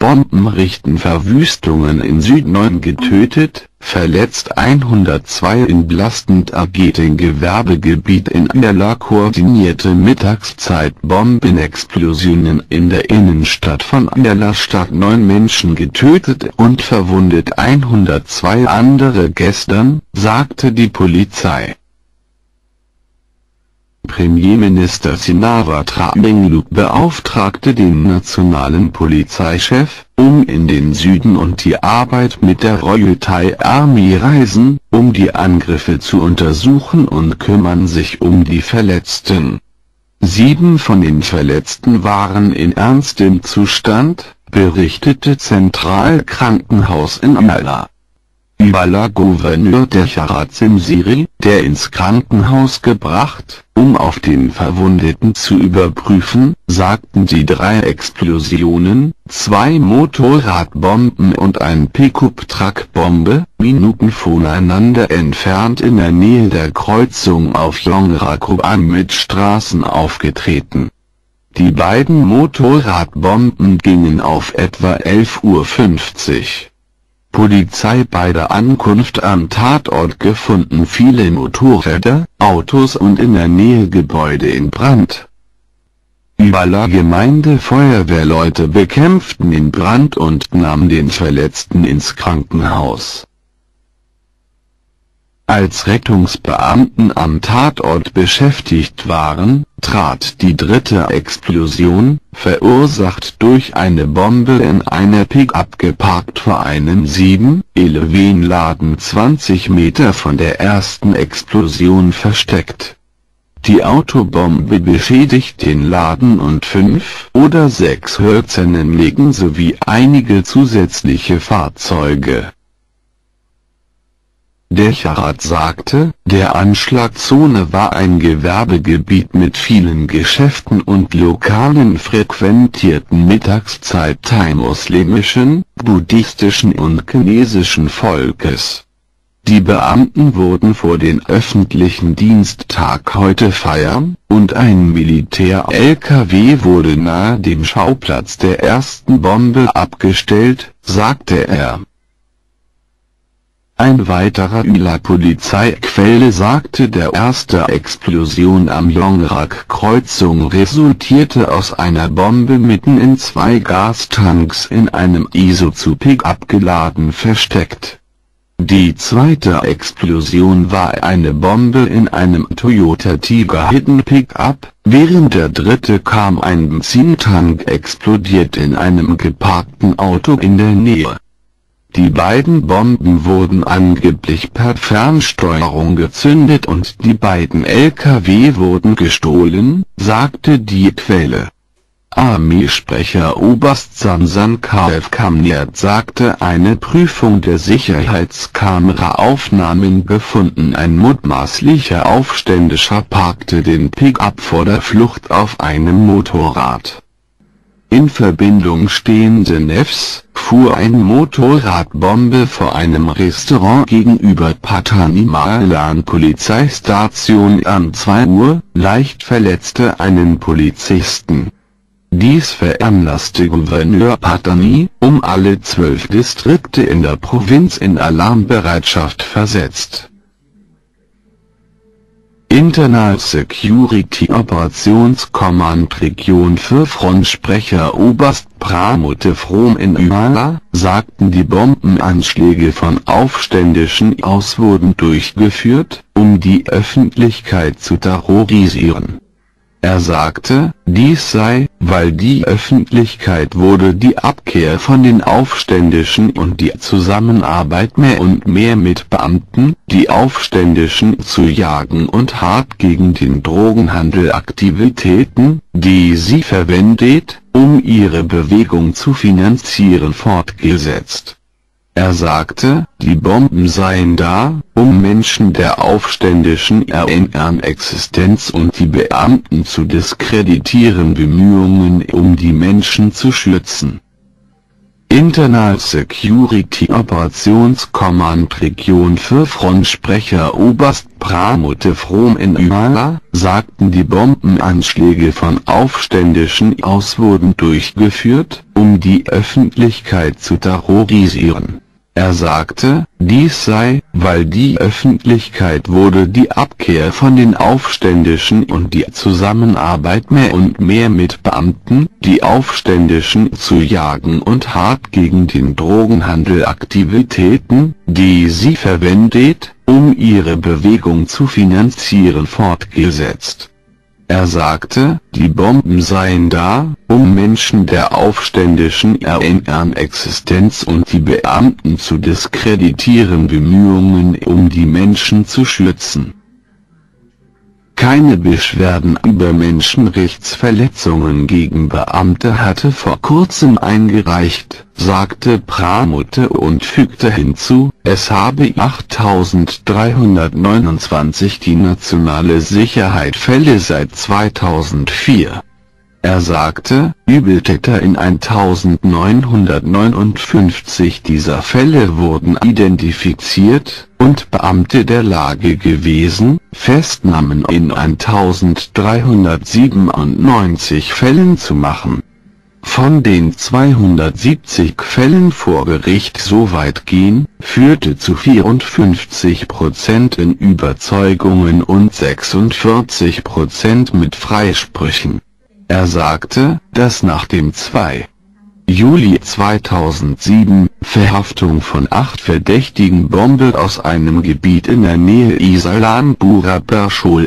Bomben richten Verwüstungen in Süd-9 getötet, verletzt 102 in Blastend-Ageting Gewerbegebiet in Uyala koordinierte Mittagszeit-Bombenexplosionen in der Innenstadt von Uyala Stadt 9 Menschen getötet und verwundet 102 andere gestern, sagte die Polizei. Premierminister Shinawatra Yingluck beauftragte den nationalen Polizeichef, in den Süden und die Arbeit mit der Royal Thai Army reisen, die Angriffe zu untersuchen und kümmern sich um die Verletzten. 7 von den Verletzten waren in ernstem Zustand, berichtete Zentralkrankenhaus in Uyala. Uyala-Gouverneur Desharat Simsiri, der ins Krankenhaus gebracht, auf den Verwundeten zu überprüfen, sagten die 3 Explosionen, 2 Motorradbomben und ein Pickup-Truck-Bombe, Minuten voneinander entfernt in der Nähe der Kreuzung auf Yongra-Kuan mit Straßen aufgetreten. Die beiden Motorradbomben gingen auf etwa 11:50 Uhr. Polizei bei der Ankunft am Tatort gefunden viele Motorräder, Autos und in der Nähe Gebäude in Brand. Uyala Gemeindefeuerwehrleute bekämpften den Brand und nahmen den Verletzten ins Krankenhaus. Als Rettungsbeamten am Tatort beschäftigt waren, trat die 3. Explosion, verursacht durch eine Bombe in einer Pickup geparkt vor einem 7-Eleven-Laden 20 Meter von der ersten Explosion versteckt. Die Autobombe beschädigt den Laden und 5 oder 6 Hölzernen sowie einige zusätzliche Fahrzeuge. Desharat sagte, der Anschlagszone war ein Gewerbegebiet mit vielen Geschäften und Lokalen frequentierten Mittagszeit thai-muslimischen, buddhistischen und chinesischen Volkes. Die Beamten wurden vor den öffentlichen Diensttag heute feiern, und ein Militär-LKW wurde nahe dem Schauplatz der ersten Bombe abgestellt, sagte er. Ein weiterer Uyala-Polizeiquelle sagte, der erste Explosion am Yongrak-Kreuzung resultierte aus einer Bombe mitten in 2 Gastanks in einem Isuzu-Pickup geladen versteckt. Die zweite Explosion war eine Bombe in einem Toyota Tiger Hidden Pickup, während der dritte kam ein Benzintank explodiert in einem geparkten Auto in der Nähe. Die beiden Bomben wurden angeblich per Fernsteuerung gezündet und die beiden LKW wurden gestohlen, sagte die Quelle. Armeesprecher Oberst Samsan Kf Kamniat sagte, eine Prüfung der Sicherheitskameraaufnahmen befunden, ein mutmaßlicher Aufständischer parkte den Pickup vor der Flucht auf einem Motorrad. In Verbindung stehende Nefs fuhr eine Motorradbombe vor einem Restaurant gegenüber Patani Malan Polizeistation am 2 Uhr, leicht verletzte einen Polizisten. Dies veranlasste Gouverneur Patani, alle 12 Distrikte in der Provinz in Alarmbereitschaft versetzt. Internal Security Operations-Command Region für Frontsprecher Oberst Pramote From in Uyala, sagten, die Bombenanschläge von Aufständischen aus wurden durchgeführt, die Öffentlichkeit zu terrorisieren. Er sagte, dies sei, weil die Öffentlichkeit wurde die Abkehr von den Aufständischen und die Zusammenarbeit mehr und mehr mit Beamten, die Aufständischen zu jagen und hart gegen den Drogenhandel Aktivitäten, die sie verwendet, ihre Bewegung zu finanzieren, fortgesetzt. Er sagte, die Bomben seien da, Menschen der aufständischen RNR-Existenz und die Beamten zu diskreditieren, Bemühungen die Menschen zu schützen. Internal Security Operationskommand Region 4 Frontsprecher Oberst Pramute Fromenüala, sagten, die Bombenanschläge von Aufständischen aus wurden durchgeführt, um die Öffentlichkeit zu terrorisieren. Er sagte, dies sei, weil die Öffentlichkeit wurde die Abkehr von den Aufständischen und die Zusammenarbeit mehr und mehr mit Beamten, die Aufständischen zu jagen und hart gegen den Drogenhandel Aktivitäten, die sie verwendet, um ihre Bewegung zu finanzieren, fortgesetzt. Er sagte, die Bomben seien da, um Menschen der Aufständischen Existenz und die Beamten zu diskreditieren, Bemühungen um die Menschen zu schützen. Keine Beschwerden über Menschenrechtsverletzungen gegen Beamte hatte vor kurzem eingereicht, sagte Pramute und fügte hinzu, es habe 8.329 die nationale Sicherheit Fälle seit 2004. Er sagte, Übeltäter in 1959 dieser Fälle wurden identifiziert, und Beamte der Lage gewesen, Festnahmen in 1397 Fällen zu machen. Von den 270 Fällen vor Gericht so weit gehen, führte zu 54% in Überzeugungen und 46% mit Freisprüchen. Er sagte, dass nach dem 2. Juli 2007 Verhaftung von 8 verdächtigen Bombe aus einem Gebiet in der Nähe Islamabad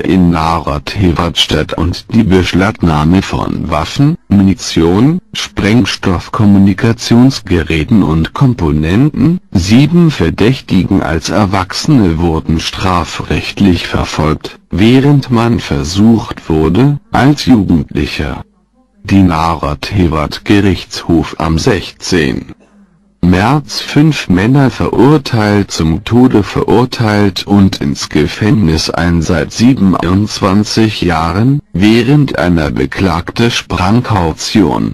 in Narathiwat und die Beschlagnahme von Waffen, Munition, Sprengstoff, Kommunikationsgeräten und Komponenten. 7 Verdächtigen als Erwachsene wurden strafrechtlich verfolgt, während man versucht wurde, als Jugendlicher. Die Narathiwat-Gerichtshof am 16. März 5 Männer zum Tode verurteilt und ins Gefängnis ein seit 27 Jahren, während einer Beklagte sprang Kaution.